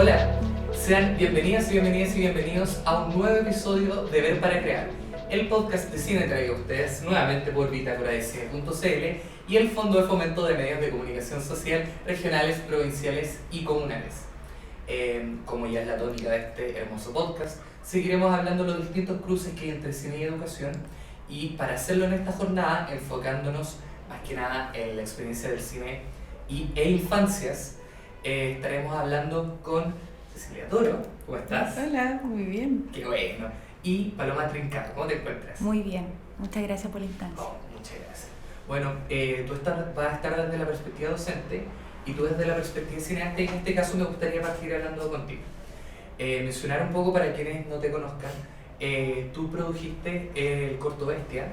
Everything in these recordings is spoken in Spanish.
Hola, sean bienvenidas y bienvenidos a un nuevo episodio de Ver para Crear, el podcast de cine traído a ustedes nuevamente por bitácoradecine.cl y el Fondo de Fomento de Medios de Comunicación Social regionales, provinciales y comunales. Como ya es la tónica de este hermoso podcast, seguiremos hablando de los distintos cruces que hay entre cine y educación, y para hacerlo en esta jornada, enfocándonos más que nada en la experiencia del cine e infancias, estaremos hablando con Cecilia Toro. ¿Cómo estás? Hola, muy bien. Qué bueno. Y Paloma Trincato, ¿cómo te encuentras? Muy bien, muchas gracias por la instancia. Oh, muchas gracias. Bueno, vas a estar desde la perspectiva docente y tú desde la perspectiva cineasta, y en este caso me gustaría partir hablando contigo. Mencionar un poco para quienes no te conozcan, tú produjiste el corto Bestia,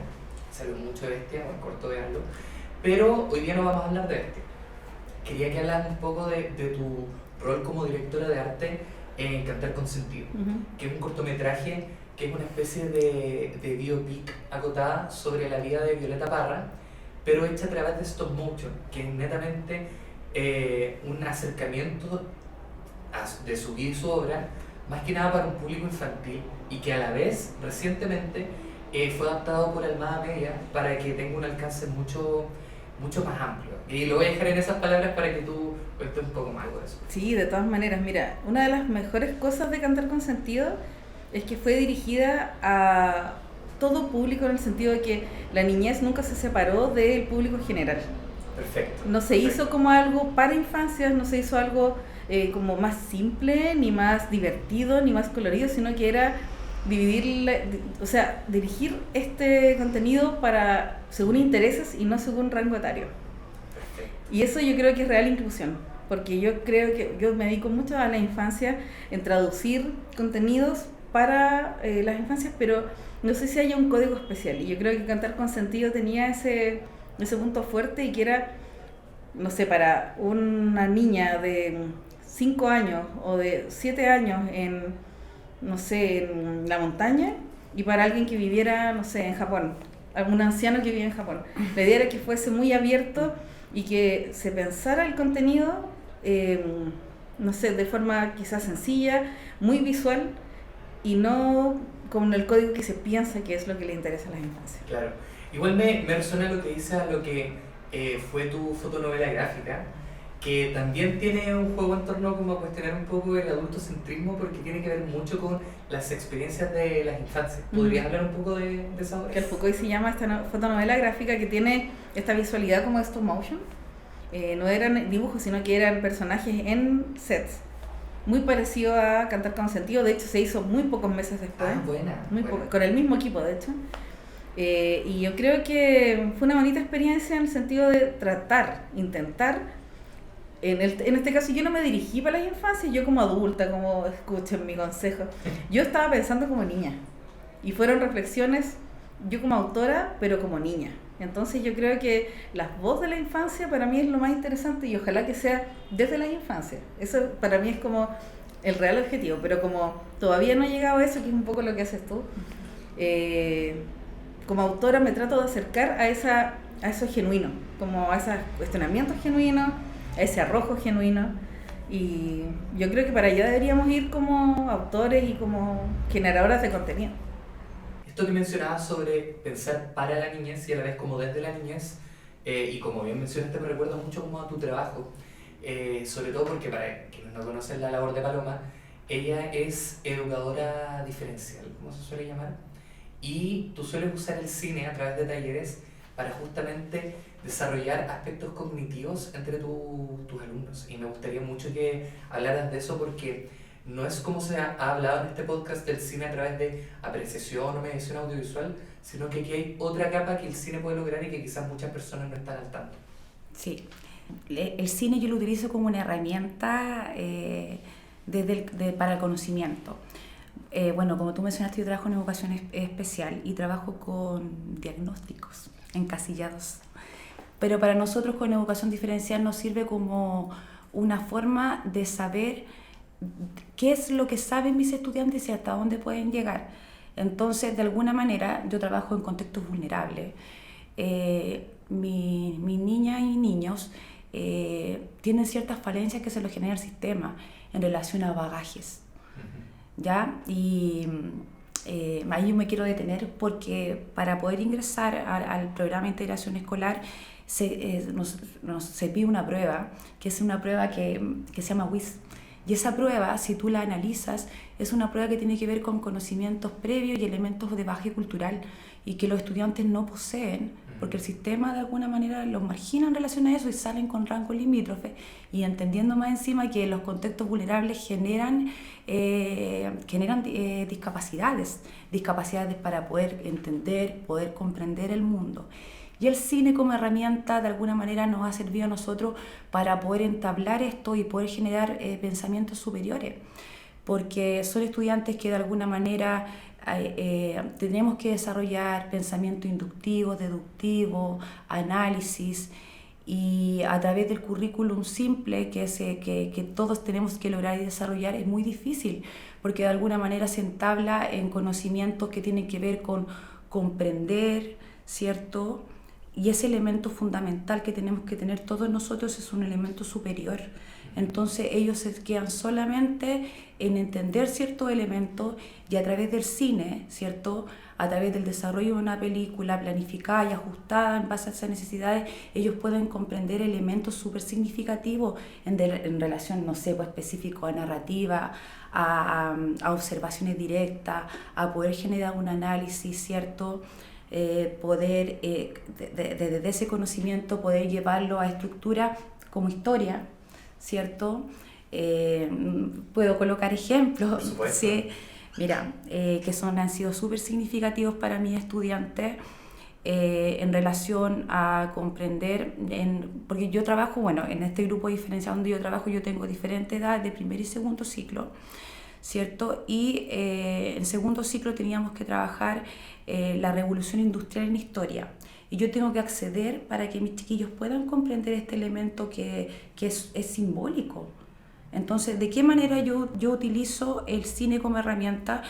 salió mucho de Bestia, o el corto de algo, pero hoy día no vamos a hablar de Bestia. Quería que hablas un poco de tu rol como directora de arte en Cantar con Sentido, que es un cortometraje que es una especie de biopic acotada sobre la vida de Violeta Parra, pero hecha a través de stop motion, que es netamente un acercamiento de su vida y su obra, más que nada para un público infantil, y que a la vez, recientemente, fue adaptado por Almada Media para que tenga un alcance mucho más amplio. Y lo voy a dejar en esas palabras para que tú cuentes un poco más de eso. Sí, de todas maneras, mira, una de las mejores cosas de Cantar con Sentido es que fue dirigida a todo público, en el sentido de que la niñez nunca se separó del público general. Perfecto. No se hizo como algo para infancias, no se hizo algo como más simple, ni más divertido, ni más colorido, sino que era dirigir este contenido para según intereses y no según rango etario. Perfecto. Y eso yo creo que es real inclusión, porque yo creo que yo me dedico mucho a la infancia, en traducir contenidos para las infancias, pero no sé si haya un código especial, y yo creo que Cantar con Sentido tenía ese punto fuerte, y que era, no sé, para una niña de 5 años o de 7 años en la montaña, y para alguien que viviera, no sé, en Japón, algún anciano que vive en Japón. La idea era que fuese muy abierto y que se pensara el contenido, de forma quizás sencilla, muy visual, y no con el código que se piensa que es lo que le interesa a las infancias. Claro. Igual me resuena lo que dices a lo que fue tu fotonovela gráfica, que también tiene un juego en torno como a cuestionar un poco el adultocentrismo, porque tiene que ver mucho con las experiencias de las infancias. ¿Podrías hablar un poco de esa obra? Que el Foucault se llama esta fotonovela gráfica, que tiene esta visualidad como stop motion. No eran dibujos, sino que eran personajes en sets. Muy parecido a Cantar con Sentido, de hecho se hizo muy pocos meses después. Buena. Con el mismo equipo, de hecho. Y yo creo que fue una bonita experiencia en el sentido de intentar. En este caso yo no me dirigí para las infancias, yo como adulta, como escuchen mi consejo, yo estaba pensando como niña, y fueron reflexiones, yo como autora, pero como niña. Entonces yo creo que la voz de la infancia para mí es lo más interesante, y ojalá que sea desde la infancia. Eso para mí es como el real objetivo, pero como todavía no he llegado a eso, que es un poco lo que haces tú, como autora me trato de acercar a eso genuino, como a esos cuestionamientos genuinos, a ese arrojo genuino, y yo creo que para allá deberíamos ir como autores y como generadoras de contenido. Esto que mencionabas sobre pensar para la niñez y a la vez como desde la niñez, y como bien mencionaste, me recuerda mucho como a tu trabajo, sobre todo porque para quienes no conocen la labor de Paloma, ella es educadora diferencial, como se suele llamar, y tú sueles usar el cine a través de talleres para justamente desarrollar aspectos cognitivos entre tus alumnos. Y me gustaría mucho que hablaras de eso, porque no es como se ha hablado en este podcast del cine a través de apreciación o mediación audiovisual, sino que aquí hay otra capa que el cine puede lograr y que quizás muchas personas no están al tanto. Sí, el cine yo lo utilizo como una herramienta para el conocimiento. Como tú mencionaste, yo trabajo en educación especial y trabajo con diagnósticos encasillados. Pero para nosotros con educación diferencial nos sirve como una forma de saber qué es lo que saben mis estudiantes y hasta dónde pueden llegar. Entonces, de alguna manera, yo trabajo en contextos vulnerables. Mis niñas y niños tienen ciertas falencias que se lo genera el sistema en relación a bagajes, ¿ya? Y ahí yo me quiero detener porque para poder ingresar al programa de integración escolar se pide una prueba, que es una prueba que se llama WIS. Y esa prueba, si tú la analizas, es una prueba que tiene que ver con conocimientos previos y elementos de bagaje cultural y que los estudiantes no poseen, porque el sistema de alguna manera los margina en relación a eso y salen con rango limítrofe, y entendiendo más encima que los contextos vulnerables generan discapacidades para poder entender, poder comprender el mundo. Y el cine como herramienta de alguna manera nos ha servido a nosotros para poder entablar esto y poder generar pensamientos superiores, porque son estudiantes que de alguna manera tenemos que desarrollar pensamiento inductivo, deductivo, análisis, y a través del currículum simple que todos tenemos que lograr y desarrollar es muy difícil, porque de alguna manera se entabla en conocimientos que tienen que ver con comprender, ¿cierto? Y ese elemento fundamental que tenemos que tener todos nosotros es un elemento superior. Entonces ellos se quedan solamente en entender ciertos elementos, y a través del cine, ¿cierto? A través del desarrollo de una película planificada y ajustada en base a esas necesidades, ellos pueden comprender elementos súper significativos en relación, no sé, pues específico a narrativa, a observaciones directas, a poder generar un análisis, ¿cierto? Poder desde ese conocimiento poder llevarlo a estructura como historia, ¿cierto? Puedo colocar ejemplos, ¿sí? Mira, que han sido súper significativos para mis estudiantes en relación a comprender, porque yo trabajo, bueno, en este grupo diferenciado donde yo trabajo, yo tengo diferentes edades de primer y segundo ciclo, ¿cierto? Y en segundo ciclo teníamos que trabajar la revolución industrial en historia. Y yo tengo que acceder para que mis chiquillos puedan comprender este elemento que es simbólico. Entonces, ¿de qué manera yo utilizo el cine como herramienta?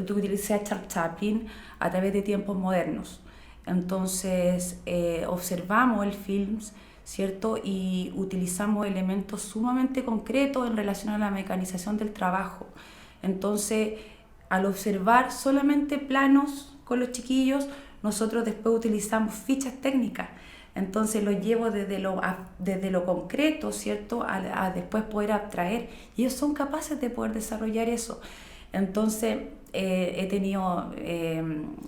Yo utilicé a Charles Chaplin a través de tiempos modernos. Entonces, observamos el film, ¿cierto? Y utilizamos elementos sumamente concretos en relación a la mecanización del trabajo. Entonces, al observar solamente planos con los chiquillos, nosotros después utilizamos fichas técnicas. Entonces lo llevo desde lo concreto, ¿cierto? A después poder abstraer. Y ellos son capaces de poder desarrollar eso. Entonces he tenido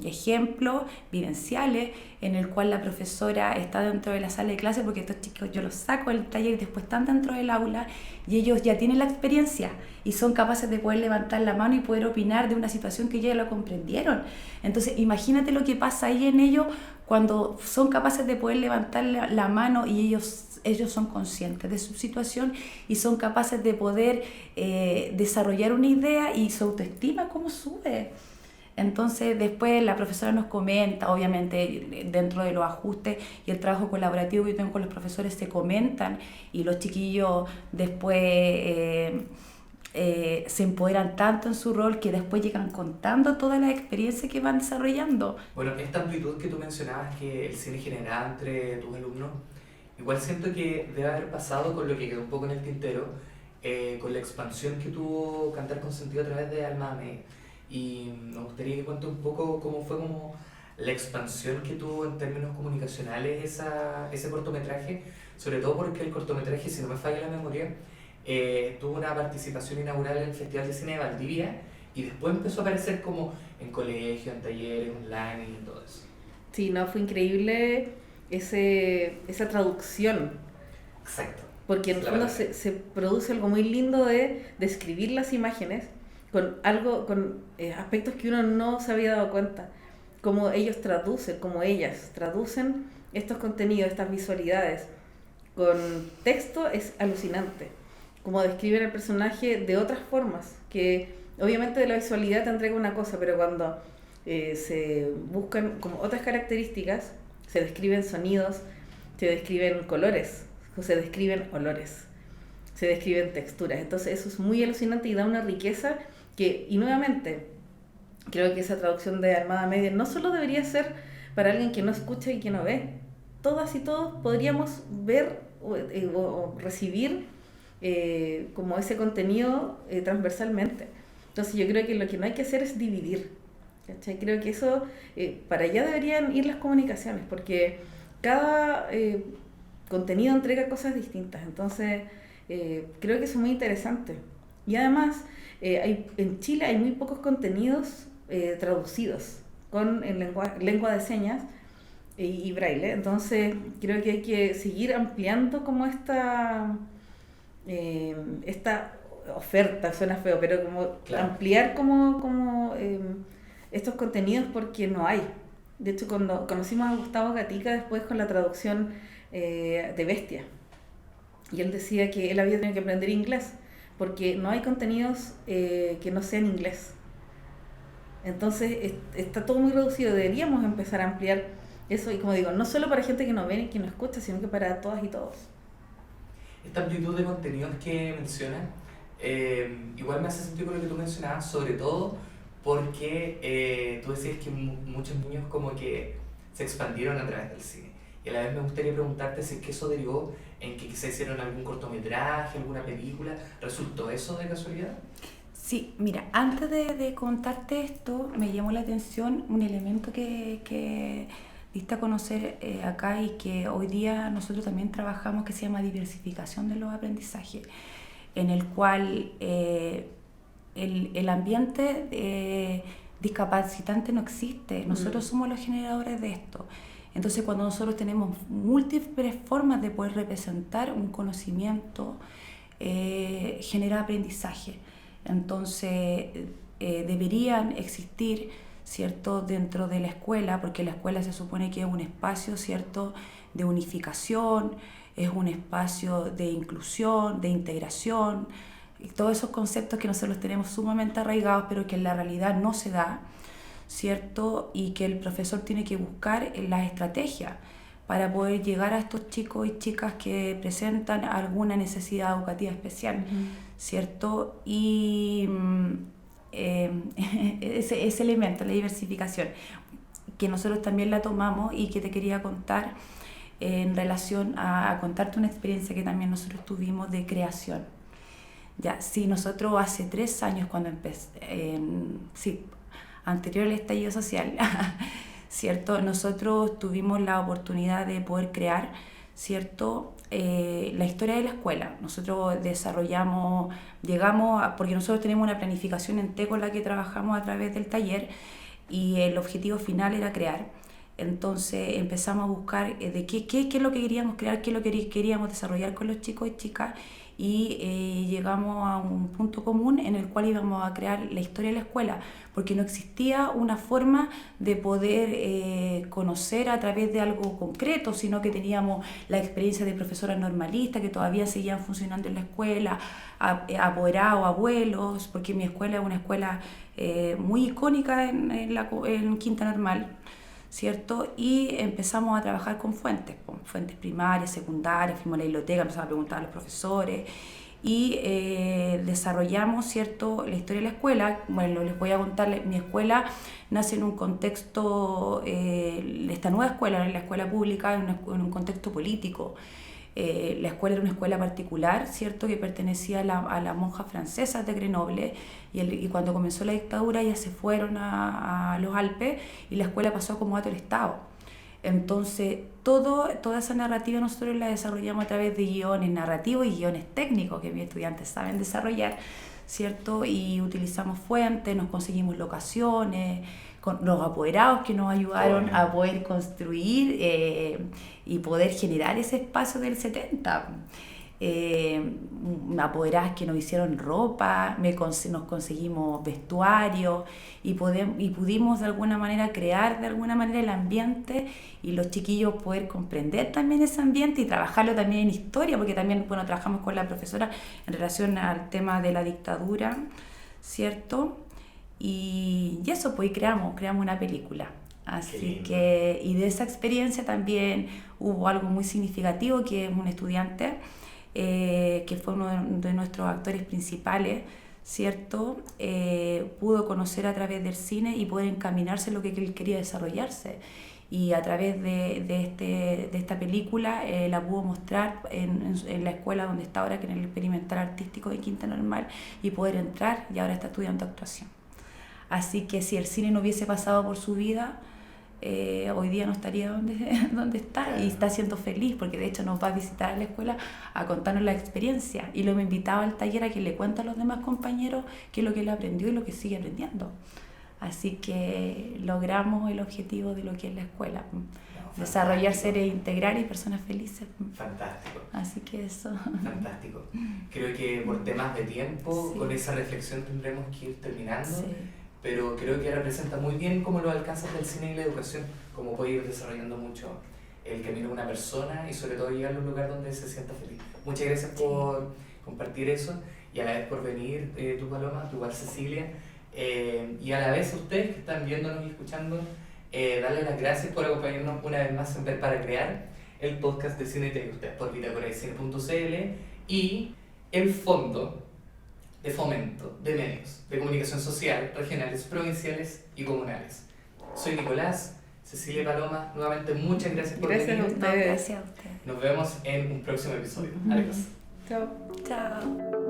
ejemplos vivenciales en el cual la profesora está dentro de la sala de clase, porque estos chicos yo los saco del taller y después están dentro del aula y ellos ya tienen la experiencia y son capaces de poder levantar la mano y poder opinar de una situación que ya lo comprendieron. Entonces imagínate lo que pasa ahí en ellos cuando son capaces de poder levantar la mano y ellos son conscientes de su situación y son capaces de poder desarrollar una idea y su autoestima cómo sube. Entonces después la profesora nos comenta, obviamente dentro de los ajustes y el trabajo colaborativo que yo tengo con los profesores se comentan y los chiquillos después se empoderan tanto en su rol que después llegan contando toda la experiencia que van desarrollando. Bueno, esta amplitud que tú mencionabas que el cine generaba entre tus alumnos, igual siento que debe haber pasado con lo que quedó un poco en el tintero, con la expansión que tuvo Cantar con Sentido a través de Almada Media. Y me gustaría que cuentes un poco cómo fue como la expansión que tuvo en términos comunicacionales ese cortometraje, sobre todo porque el cortometraje, si no me falla la memoria, tuvo una participación inaugural en el Festival de Cine de Valdivia y después empezó a aparecer como en colegios, en talleres, online y todo eso. Sí, no, fue increíble esa traducción. Exacto. Porque en el fondo se produce algo muy lindo de describir las imágenes con aspectos que uno no se había dado cuenta. Cómo ellos traducen, cómo ellas traducen estos contenidos, estas visualidades. Con texto es alucinante. Cómo describen el personaje de otras formas. Que obviamente de la visualidad te entrega una cosa, pero cuando se buscan como otras características, se describen sonidos, se describen colores, se describen olores, se describen texturas. Entonces eso es muy alucinante y da una riqueza y nuevamente, creo que esa traducción de Almada Media no solo debería ser para alguien que no escucha y que no ve. Todas y todos podríamos ver o recibir como ese contenido transversalmente. Entonces yo creo que lo que no hay que hacer es dividir, ¿cachai? Creo que eso, para allá deberían ir las comunicaciones, porque cada contenido entrega cosas distintas. Entonces creo que eso es muy interesante. Y además, en Chile hay muy pocos contenidos traducidos en lengua de señas y braille. Entonces creo que hay que seguir ampliando como esta oferta, suena feo, pero como Claro. ampliar como estos contenidos, porque no hay. De hecho, cuando conocimos a Gustavo Gatica después con la traducción de Bestia, y él decía que él había tenido que aprender inglés porque no hay contenidos que no sean inglés. Entonces está todo muy reducido. Deberíamos empezar a ampliar eso, y como digo, no solo para gente que no ve y que no escucha, sino que para todas y todos. Esta amplitud de contenidos que mencionas, igual me hace sentido con lo que tú mencionabas, sobre todo porque tú decías que muchos niños como que se expandieron a través del cine. Y a la vez me gustaría preguntarte si es que eso derivó en que quizá hicieron algún cortometraje, alguna película. ¿Resultó eso de casualidad? Sí, mira, antes de contarte esto, me llamó la atención un elemento que diste a conocer acá y que hoy día nosotros también trabajamos, que se llama diversificación de los aprendizajes, en el cual el ambiente discapacitante no existe. Nosotros somos los generadores de esto. Entonces, cuando nosotros tenemos múltiples formas de poder representar un conocimiento, genera aprendizaje. Entonces, deberían existir, ¿cierto?, dentro de la escuela, porque la escuela se supone que es un espacio, ¿cierto?, de unificación, es un espacio de inclusión, de integración, y todos esos conceptos que nosotros tenemos sumamente arraigados, pero que en la realidad no se da, ¿cierto?, y que el profesor tiene que buscar las estrategias para poder llegar a estos chicos y chicas que presentan alguna necesidad educativa especial, ¿cierto? Y ese elemento, la diversificación, que nosotros también la tomamos y que te quería contar en relación a contarte una experiencia que también nosotros tuvimos de creación. Ya, sí, nosotros hace 3 años, cuando empecé, anterior al estallido social, ¿cierto?, nosotros tuvimos la oportunidad de poder crear, ¿cierto?, la historia de la escuela. Nosotros porque nosotros tenemos una planificación en T con la que trabajamos a través del taller, y el objetivo final era crear. Entonces empezamos a buscar de qué es lo que queríamos crear, qué es lo que queríamos desarrollar con los chicos y chicas, y llegamos a un punto común en el cual íbamos a crear la historia de la escuela, porque no existía una forma de poder conocer a través de algo concreto, sino que teníamos la experiencia de profesoras normalistas que todavía seguían funcionando en la escuela, apoderados, abuelos, porque mi escuela es una escuela muy icónica en Quinta Normal, ¿cierto? Y empezamos a trabajar con fuentes primarias, secundarias, fuimos a la biblioteca, empezamos a preguntar a los profesores y desarrollamos, ¿cierto?, la historia de la escuela. Bueno, les voy a contar, mi escuela nace en un contexto, esta nueva escuela, la escuela pública, en un contexto político. La escuela era una escuela particular, ¿cierto?, que pertenecía a las monjas francesas de Grenoble, y cuando comenzó la dictadura ellas se fueron a los Alpes y la escuela pasó como dato del Estado. Entonces toda esa narrativa nosotros la desarrollamos a través de guiones narrativos y guiones técnicos que mis estudiantes saben desarrollar, ¿cierto? Y utilizamos fuentes, nos conseguimos locaciones, con los apoderados que nos ayudaron a poder construir y poder generar ese espacio del 70. Apoderadas que nos hicieron ropa, nos conseguimos vestuario y pudimos de alguna manera crear de alguna manera el ambiente, y los chiquillos poder comprender también ese ambiente y trabajarlo también en historia, porque también, bueno, trabajamos con la profesora en relación al tema de la dictadura, ¿cierto? Y eso, pues creamos una película. Así que, y de esa experiencia también hubo algo muy significativo, que es un estudiante que fue uno de nuestros actores principales, ¿cierto? Pudo conocer a través del cine y poder encaminarse en lo que él quería desarrollarse. y a través de esta película la pudo mostrar en la escuela donde está ahora, que en el Experimental Artístico de Quinta Normal, y poder entrar, y ahora está estudiando actuación. Así que si el cine no hubiese pasado por su vida, hoy día no estaría donde está, y está siendo feliz, porque de hecho nos va a visitar a la escuela a contarnos la experiencia, y lo hemos invitado al taller a que le cuente a los demás compañeros qué es lo que él aprendió y lo que sigue aprendiendo. Así que logramos el objetivo de lo que es la escuela, desarrollar seres integrales y personas felices. Fantástico. Así que eso. Fantástico. Creo que por temas de tiempo, Sí. con esa reflexión tendremos que ir terminando. Sí. Pero creo que representa muy bien cómo los alcances del cine y la educación, cómo puede ir desarrollando mucho el camino de una persona y sobre todo llegar a un lugar donde se sienta feliz. Muchas gracias por compartir eso y a la vez por venir, tu Paloma, tu igual Cecilia, y a la vez ustedes que están viéndonos y escuchando, darles las gracias por acompañarnos una vez más en Ver para Crear, el podcast de Cine Tech, ustedes por bitácoradecine.cl y el Fondo de Fomento de Medios de Comunicación Social, regionales, provinciales y comunales. Soy Nicolás, Cecilia Paloma, nuevamente muchas gracias por Gracias venir. a ustedes. Gracias a ustedes. Nos vemos en un próximo episodio. Adiós. Chao. Chao.